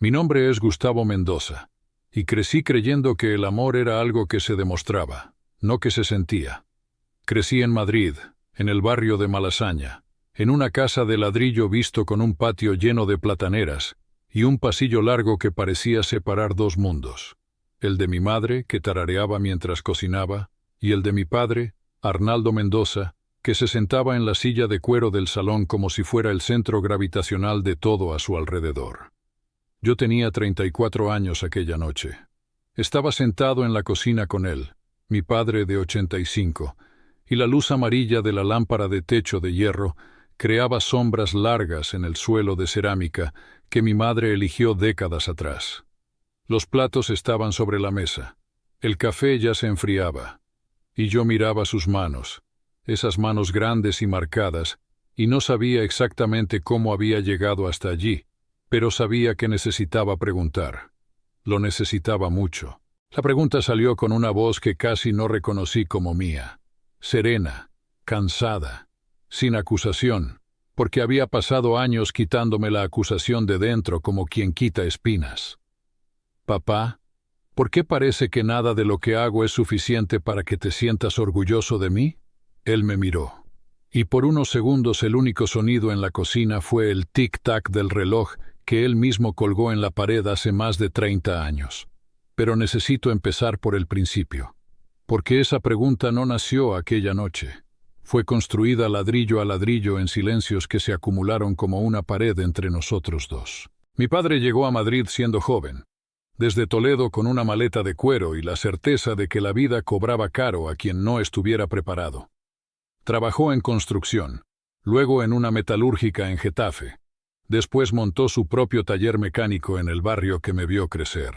Mi nombre es Gustavo Mendoza, y crecí creyendo que el amor era algo que se demostraba, no que se sentía. Crecí en Madrid, en el barrio de Malasaña, en una casa de ladrillo visto con un patio lleno de plataneras y un pasillo largo que parecía separar dos mundos, el de mi madre, que tarareaba mientras cocinaba, y el de mi padre, Arnaldo Mendoza, que se sentaba en la silla de cuero del salón como si fuera el centro gravitacional de todo a su alrededor. Yo tenía 34 años aquella noche. Estaba sentado en la cocina con él, mi padre de 85, y la luz amarilla de la lámpara de techo de hierro creaba sombras largas en el suelo de cerámica que mi madre eligió décadas atrás. Los platos estaban sobre la mesa. El café ya se enfriaba. Y yo miraba sus manos, esas manos grandes y marcadas, y no sabía exactamente cómo había llegado hasta allí, pero sabía que necesitaba preguntar. Lo necesitaba mucho. La pregunta salió con una voz que casi no reconocí como mía. Serena, cansada, sin acusación, porque había pasado años quitándome la acusación de dentro como quien quita espinas. Papá, ¿por qué parece que nada de lo que hago es suficiente para que te sientas orgulloso de mí? Él me miró. Y por unos segundos el único sonido en la cocina fue el tic-tac del reloj que él mismo colgó en la pared hace más de 30 años. Pero necesito empezar por el principio. Porque esa pregunta no nació aquella noche. Fue construida ladrillo a ladrillo en silencios que se acumularon como una pared entre nosotros dos. Mi padre llegó a Madrid siendo joven, desde Toledo con una maleta de cuero y la certeza de que la vida cobraba caro a quien no estuviera preparado. Trabajó en construcción, luego en una metalúrgica en Getafe. Después montó su propio taller mecánico en el barrio que me vio crecer.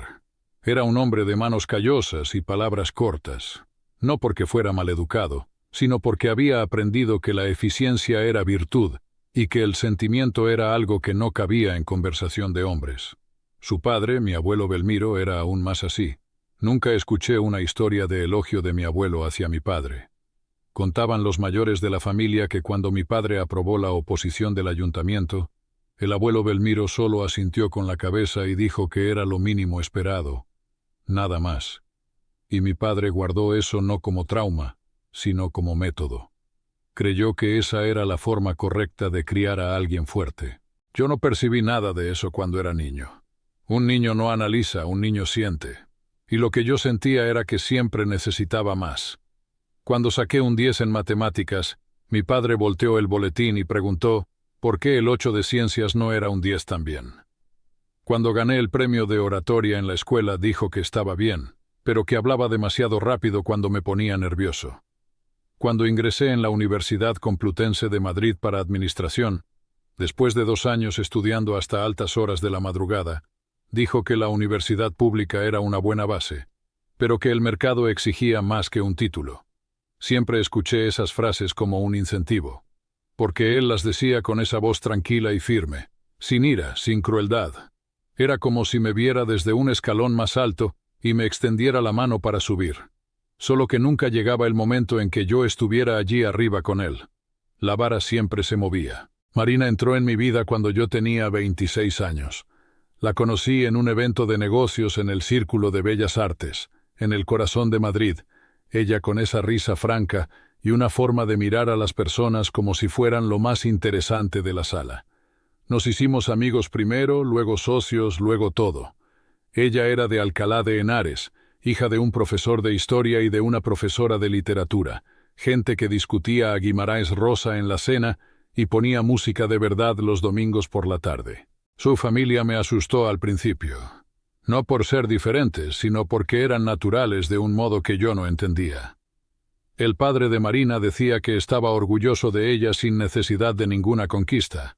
Era un hombre de manos callosas y palabras cortas, no porque fuera maleducado, sino porque había aprendido que la eficiencia era virtud y que el sentimiento era algo que no cabía en conversación de hombres. Su padre, mi abuelo Belmiro, era aún más así. Nunca escuché una historia de elogio de mi abuelo hacia mi padre. Contaban los mayores de la familia que cuando mi padre aprobó la oposición del ayuntamiento, el abuelo Belmiro solo asintió con la cabeza y dijo que era lo mínimo esperado. Nada más. Y mi padre guardó eso no como trauma, sino como método. Creyó que esa era la forma correcta de criar a alguien fuerte. Yo no percibí nada de eso cuando era niño. Un niño no analiza, un niño siente. Y lo que yo sentía era que siempre necesitaba más. Cuando saqué un 10 en matemáticas, mi padre volteó el boletín y preguntó por qué el 8 de ciencias no era un 10 también. Cuando gané el premio de oratoria en la escuela dijo que estaba bien, pero que hablaba demasiado rápido cuando me ponía nervioso. Cuando ingresé en la Universidad Complutense de Madrid para Administración, después de 2 años estudiando hasta altas horas de la madrugada, dijo que la universidad pública era una buena base, pero que el mercado exigía más que un título. Siempre escuché esas frases como un incentivo, porque él las decía con esa voz tranquila y firme, sin ira, sin crueldad. Era como si me viera desde un escalón más alto y me extendiera la mano para subir. Solo que nunca llegaba el momento en que yo estuviera allí arriba con él. La vara siempre se movía. Marina entró en mi vida cuando yo tenía 26 años. La conocí en un evento de negocios en el Círculo de Bellas Artes, en el corazón de Madrid, ella con esa risa franca y una forma de mirar a las personas como si fueran lo más interesante de la sala. Nos hicimos amigos primero, luego socios, luego todo. Ella era de Alcalá de Henares, hija de un profesor de historia y de una profesora de literatura, gente que discutía a Guimarães Rosa en la cena y ponía música de verdad los domingos por la tarde. Su familia me asustó al principio. No por ser diferentes, sino porque eran naturales de un modo que yo no entendía. El padre de Marina decía que estaba orgulloso de ella sin necesidad de ninguna conquista.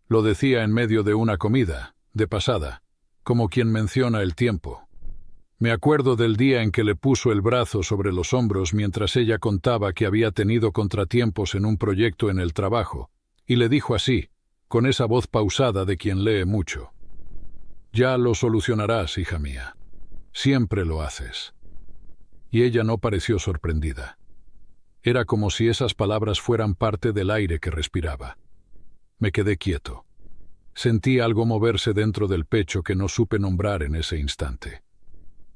Lo decía en medio de una comida, de pasada, como quien menciona el tiempo. Me acuerdo del día en que le puso el brazo sobre los hombros mientras ella contaba que había tenido contratiempos en un proyecto en el trabajo, y le dijo así, con esa voz pausada de quien lee mucho: «Ya lo solucionarás, hija mía. Siempre lo haces». Y ella no pareció sorprendida. Era como si esas palabras fueran parte del aire que respiraba. Me quedé quieto. Sentí algo moverse dentro del pecho que no supe nombrar en ese instante.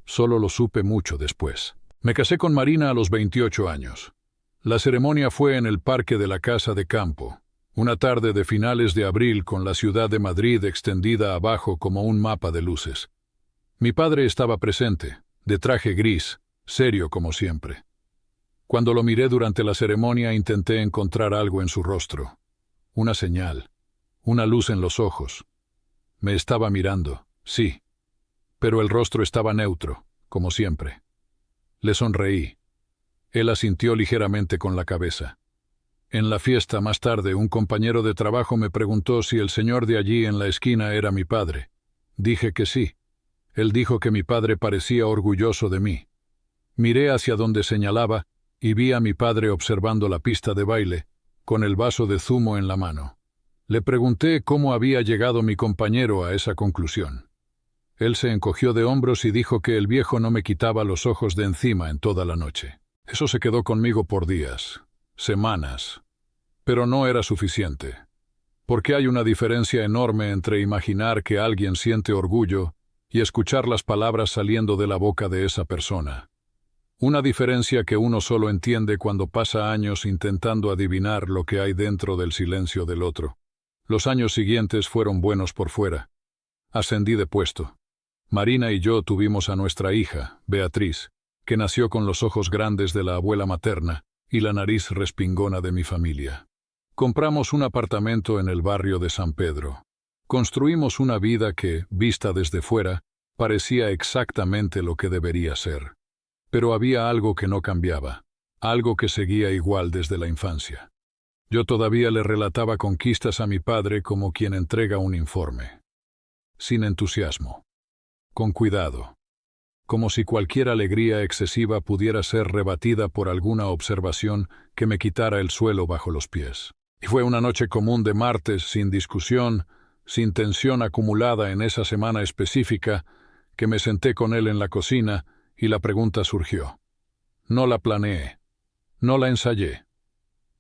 Solo lo supe mucho después. Me casé con Marina a los 28 años. La ceremonia fue en el parque de la Casa de Campo, una tarde de finales de abril con la ciudad de Madrid extendida abajo como un mapa de luces. Mi padre estaba presente, de traje gris, serio como siempre. Cuando lo miré durante la ceremonia intenté encontrar algo en su rostro. Una señal, una luz en los ojos. Me estaba mirando, sí, pero el rostro estaba neutro, como siempre. Le sonreí. Él asintió ligeramente con la cabeza. En la fiesta más tarde, un compañero de trabajo me preguntó si el señor de allí en la esquina era mi padre. Dije que sí. Él dijo que mi padre parecía orgulloso de mí. Miré hacia donde señalaba y vi a mi padre observando la pista de baile, con el vaso de zumo en la mano. Le pregunté cómo había llegado mi compañero a esa conclusión. Él se encogió de hombros y dijo que el viejo no me quitaba los ojos de encima en toda la noche. Eso se quedó conmigo por días, semanas. Pero no era suficiente. Porque hay una diferencia enorme entre imaginar que alguien siente orgullo y escuchar las palabras saliendo de la boca de esa persona. Una diferencia que uno solo entiende cuando pasa años intentando adivinar lo que hay dentro del silencio del otro. Los años siguientes fueron buenos por fuera. Ascendí de puesto. Marina y yo tuvimos a nuestra hija, Beatriz, que nació con los ojos grandes de la abuela materna y la nariz respingona de mi familia. Compramos un apartamento en el barrio de San Pedro. Construimos una vida que, vista desde fuera, parecía exactamente lo que debería ser. Pero había algo que no cambiaba, algo que seguía igual desde la infancia. Yo todavía le relataba conquistas a mi padre como quien entrega un informe. Sin entusiasmo. Con cuidado. Como si cualquier alegría excesiva pudiera ser rebatida por alguna observación que me quitara el suelo bajo los pies. Y fue una noche común de martes, sin discusión, sin tensión acumulada en esa semana específica, que me senté con él en la cocina y la pregunta surgió. No la planeé. No la ensayé.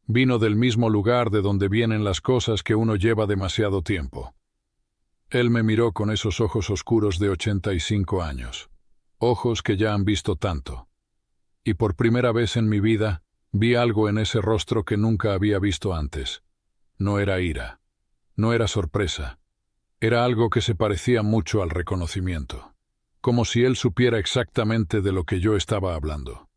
Vino del mismo lugar de donde vienen las cosas que uno lleva demasiado tiempo. Él me miró con esos ojos oscuros de 85 años. Ojos que ya han visto tanto. Y por primera vez en mi vida, vi algo en ese rostro que nunca había visto antes. No era ira. No era sorpresa. Era algo que se parecía mucho al reconocimiento. Como si él supiera exactamente de lo que yo estaba hablando.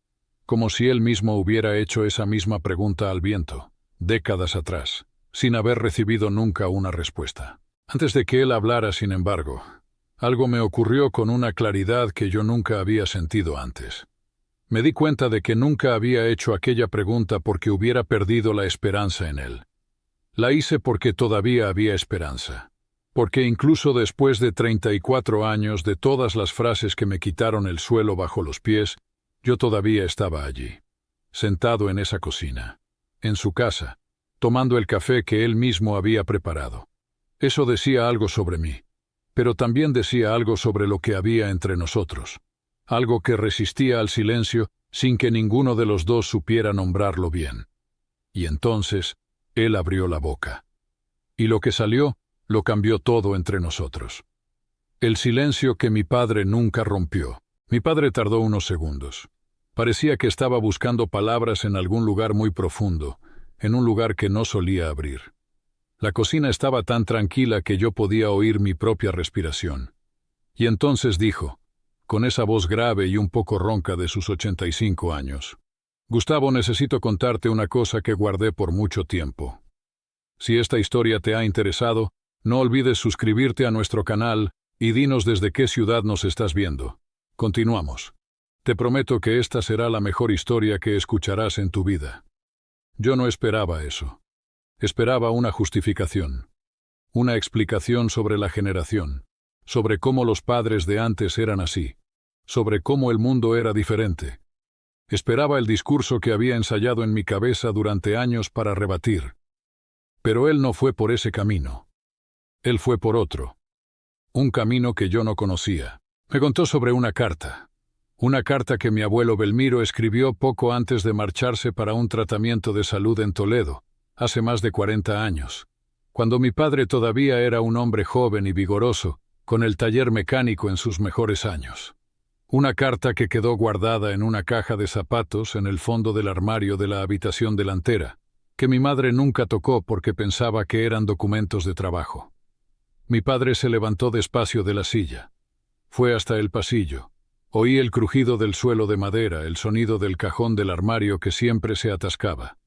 Como si él mismo hubiera hecho esa misma pregunta al viento, décadas atrás, sin haber recibido nunca una respuesta. Antes de que él hablara, sin embargo, algo me ocurrió con una claridad que yo nunca había sentido antes. Me di cuenta de que nunca había hecho aquella pregunta porque hubiera perdido la esperanza en él. La hice porque todavía había esperanza. Porque incluso después de 34 años de todas las frases que me quitaron el suelo bajo los pies, yo todavía estaba allí, sentado en esa cocina, en su casa, tomando el café que él mismo había preparado. Eso decía algo sobre mí, pero también decía algo sobre lo que había entre nosotros, algo que resistía al silencio sin que ninguno de los dos supiera nombrarlo bien. Y entonces, él abrió la boca. Y lo que salió, lo cambió todo entre nosotros. El silencio que mi padre nunca rompió. Mi padre tardó unos segundos. Parecía que estaba buscando palabras en algún lugar muy profundo, en un lugar que no solía abrir. La cocina estaba tan tranquila que yo podía oír mi propia respiración. Y entonces dijo, con esa voz grave y un poco ronca de sus 85 años, Gustavo, necesito contarte una cosa que guardé por mucho tiempo. Si esta historia te ha interesado, no olvides suscribirte a nuestro canal y dinos desde qué ciudad nos estás viendo. Continuamos. Te prometo que esta será la mejor historia que escucharás en tu vida. Yo no esperaba eso. Esperaba una justificación. Una explicación sobre la generación. Sobre cómo los padres de antes eran así. Sobre cómo el mundo era diferente. Esperaba el discurso que había ensayado en mi cabeza durante años para rebatir. Pero él no fue por ese camino. Él fue por otro. Un camino que yo no conocía. Me contó sobre una carta. Una carta que mi abuelo Belmiro escribió poco antes de marcharse para un tratamiento de salud en Toledo, hace más de 40 años. cuando mi padre todavía era un hombre joven y vigoroso, con el taller mecánico en sus mejores años. Una carta que quedó guardada en una caja de zapatos en el fondo del armario de la habitación delantera, que mi madre nunca tocó porque pensaba que eran documentos de trabajo. Mi padre se levantó despacio de la silla. Fue hasta el pasillo. Oí el crujido del suelo de madera, el sonido del cajón del armario que siempre se atascaba.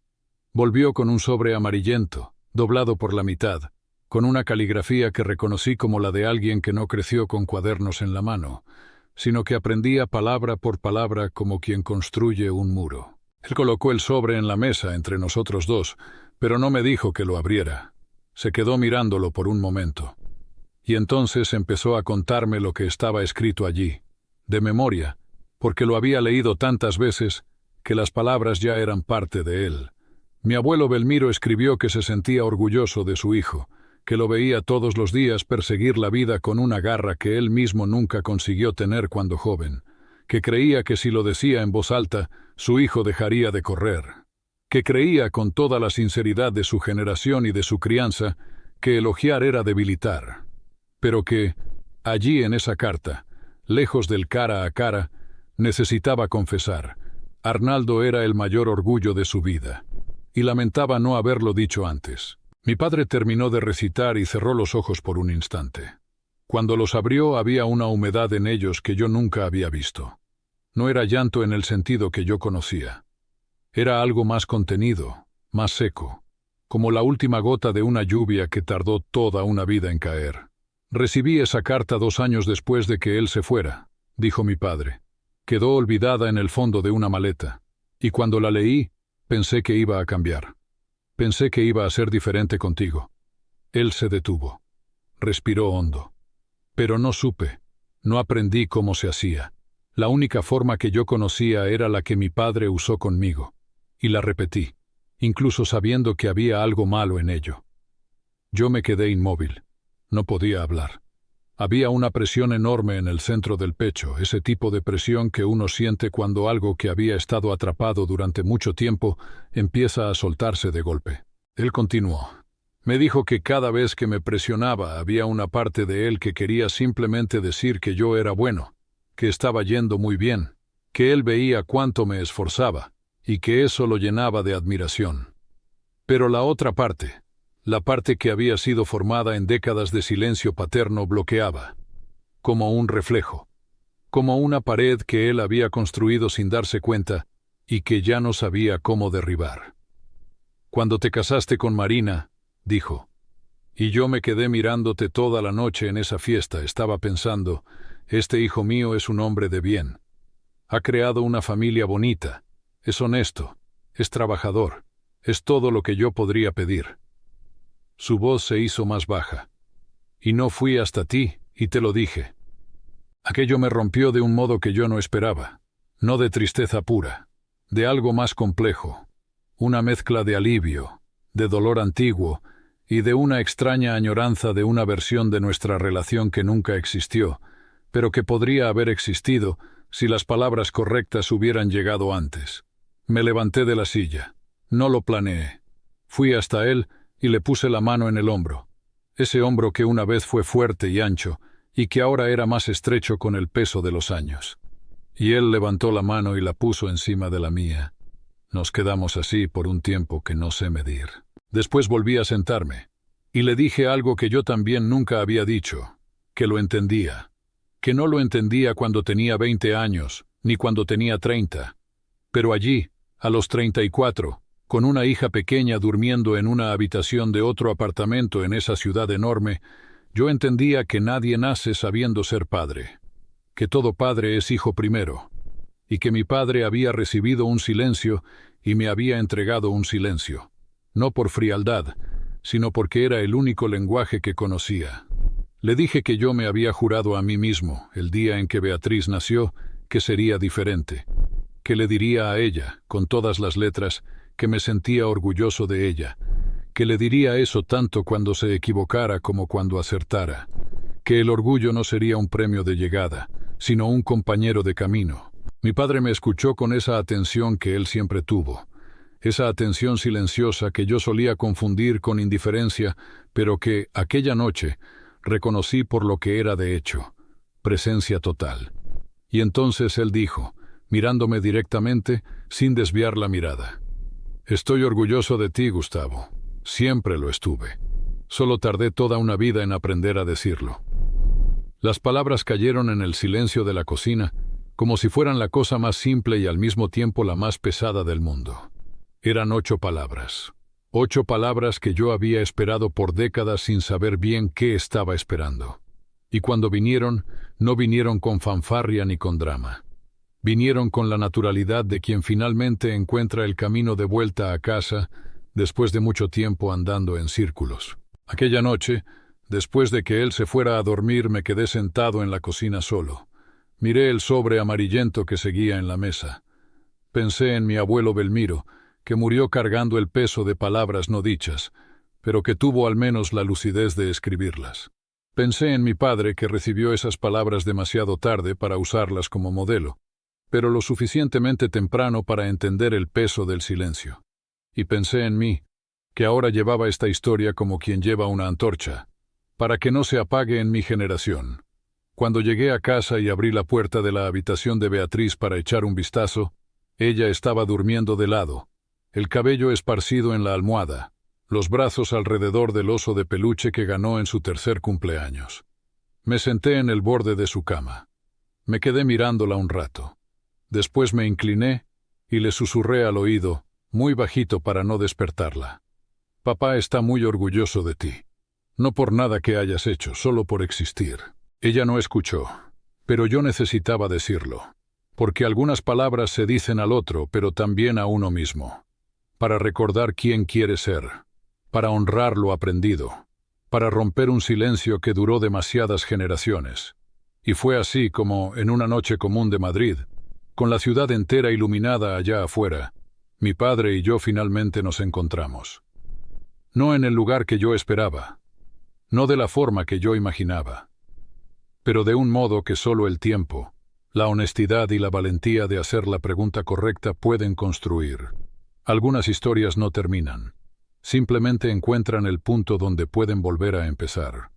Volvió con un sobre amarillento, doblado por la mitad, con una caligrafía que reconocí como la de alguien que no creció con cuadernos en la mano, sino que aprendía palabra por palabra como quien construye un muro. Él colocó el sobre en la mesa entre nosotros dos, pero no me dijo que lo abriera. Se quedó mirándolo por un momento. Y entonces empezó a contarme lo que estaba escrito allí, de memoria, porque lo había leído tantas veces que las palabras ya eran parte de él. Mi abuelo Belmiro escribió que se sentía orgulloso de su hijo, que lo veía todos los días perseguir la vida con una garra que él mismo nunca consiguió tener cuando joven, que creía que si lo decía en voz alta, su hijo dejaría de correr, que creía con toda la sinceridad de su generación y de su crianza que elogiar era debilitar, pero que, allí en esa carta, lejos del cara a cara, necesitaba confesar, Arnaldo era el mayor orgullo de su vida, y lamentaba no haberlo dicho antes. Mi padre terminó de recitar y cerró los ojos por un instante. Cuando los abrió había una humedad en ellos que yo nunca había visto. No era llanto en el sentido que yo conocía. Era algo más contenido, más seco, como la última gota de una lluvia que tardó toda una vida en caer. Recibí esa carta 2 años después de que él se fuera, dijo mi padre. Quedó olvidada en el fondo de una maleta, y cuando la leí, pensé que iba a cambiar. Pensé que iba a ser diferente contigo. Él se detuvo. Respiró hondo. Pero no supe. No aprendí cómo se hacía. La única forma que yo conocía era la que mi padre usó conmigo. Y la repetí, incluso sabiendo que había algo malo en ello. Yo me quedé inmóvil. No podía hablar. Había una presión enorme en el centro del pecho, ese tipo de presión que uno siente cuando algo que había estado atrapado durante mucho tiempo empieza a soltarse de golpe. Él continuó. Me dijo que cada vez que me presionaba había una parte de él que quería simplemente decir que yo era bueno, que estaba yendo muy bien, que él veía cuánto me esforzaba, y que eso lo llenaba de admiración. Pero la otra parte, la parte que había sido formada en décadas de silencio paterno, bloqueaba, como un reflejo, como una pared que él había construido sin darse cuenta y que ya no sabía cómo derribar. Cuando te casaste con Marina, dijo, y yo me quedé mirándote toda la noche en esa fiesta, estaba pensando, este hijo mío es un hombre de bien. Ha creado una familia bonita, es honesto, es trabajador, es todo lo que yo podría pedir. Su voz se hizo más baja. Y no fui hasta ti, y te lo dije. Aquello me rompió de un modo que yo no esperaba, no de tristeza pura, de algo más complejo, una mezcla de alivio, de dolor antiguo, y de una extraña añoranza de una versión de nuestra relación que nunca existió, pero que podría haber existido si las palabras correctas hubieran llegado antes. Me levanté de la silla. No lo planeé. Fui hasta él y le puse la mano en el hombro. Ese hombro que una vez fue fuerte y ancho, y que ahora era más estrecho con el peso de los años. Y él levantó la mano y la puso encima de la mía. Nos quedamos así por un tiempo que no sé medir. Después volví a sentarme, y le dije algo que yo también nunca había dicho, que lo entendía, que no lo entendía cuando tenía 20 años, ni cuando tenía 30, pero allí, a los 34, con una hija pequeña durmiendo en una habitación de otro apartamento en esa ciudad enorme, yo entendía que nadie nace sabiendo ser padre, que todo padre es hijo primero, y que mi padre había recibido un silencio y me había entregado un silencio, no por frialdad, sino porque era el único lenguaje que conocía. Le dije que yo me había jurado a mí mismo, el día en que Beatriz nació, que sería diferente, que le diría a ella, con todas las letras, que me sentía orgulloso de ella, que le diría eso tanto cuando se equivocara como cuando acertara, que el orgullo no sería un premio de llegada, sino un compañero de camino. Mi padre me escuchó con esa atención que él siempre tuvo. esa atención silenciosa que yo solía confundir con indiferencia, pero que, aquella noche, reconocí por lo que era de hecho, presencia total. Y entonces él dijo, mirándome directamente, sin desviar la mirada: «Estoy orgulloso de ti, Gustavo. Siempre lo estuve. Solo tardé toda una vida en aprender a decirlo». Las palabras cayeron en el silencio de la cocina, como si fueran la cosa más simple y al mismo tiempo la más pesada del mundo. Eran 8 palabras. 8 palabras que yo había esperado por décadas sin saber bien qué estaba esperando. Y cuando vinieron, no vinieron con fanfarria ni con drama. Vinieron con la naturalidad de quien finalmente encuentra el camino de vuelta a casa después de mucho tiempo andando en círculos. Aquella noche, después de que él se fuera a dormir, me quedé sentado en la cocina solo. Miré el sobre amarillento que seguía en la mesa. Pensé en mi abuelo Belmiro, que murió cargando el peso de palabras no dichas, pero que tuvo al menos la lucidez de escribirlas. Pensé en mi padre, que recibió esas palabras demasiado tarde para usarlas como modelo, pero lo suficientemente temprano para entender el peso del silencio. Y pensé en mí, que ahora llevaba esta historia como quien lleva una antorcha, para que no se apague en mi generación. Cuando llegué a casa y abrí la puerta de la habitación de Beatriz para echar un vistazo, ella estaba durmiendo de lado, el cabello esparcido en la almohada, los brazos alrededor del oso de peluche que ganó en su 3er cumpleaños. Me senté en el borde de su cama. Me quedé mirándola un rato. Después me incliné y le susurré al oído, muy bajito para no despertarla: «Papá está muy orgulloso de ti. No por nada que hayas hecho, solo por existir». Ella no escuchó, pero yo necesitaba decirlo, porque algunas palabras se dicen al otro, pero también a uno mismo, para recordar quién quiere ser, para honrar lo aprendido, para romper un silencio que duró demasiadas generaciones. Y fue así como, en una noche común de Madrid, con la ciudad entera iluminada allá afuera, mi padre y yo finalmente nos encontramos. No en el lugar que yo esperaba, no de la forma que yo imaginaba, pero de un modo que solo el tiempo, la honestidad y la valentía de hacer la pregunta correcta pueden construir. Algunas historias no terminan, simplemente encuentran el punto donde pueden volver a empezar.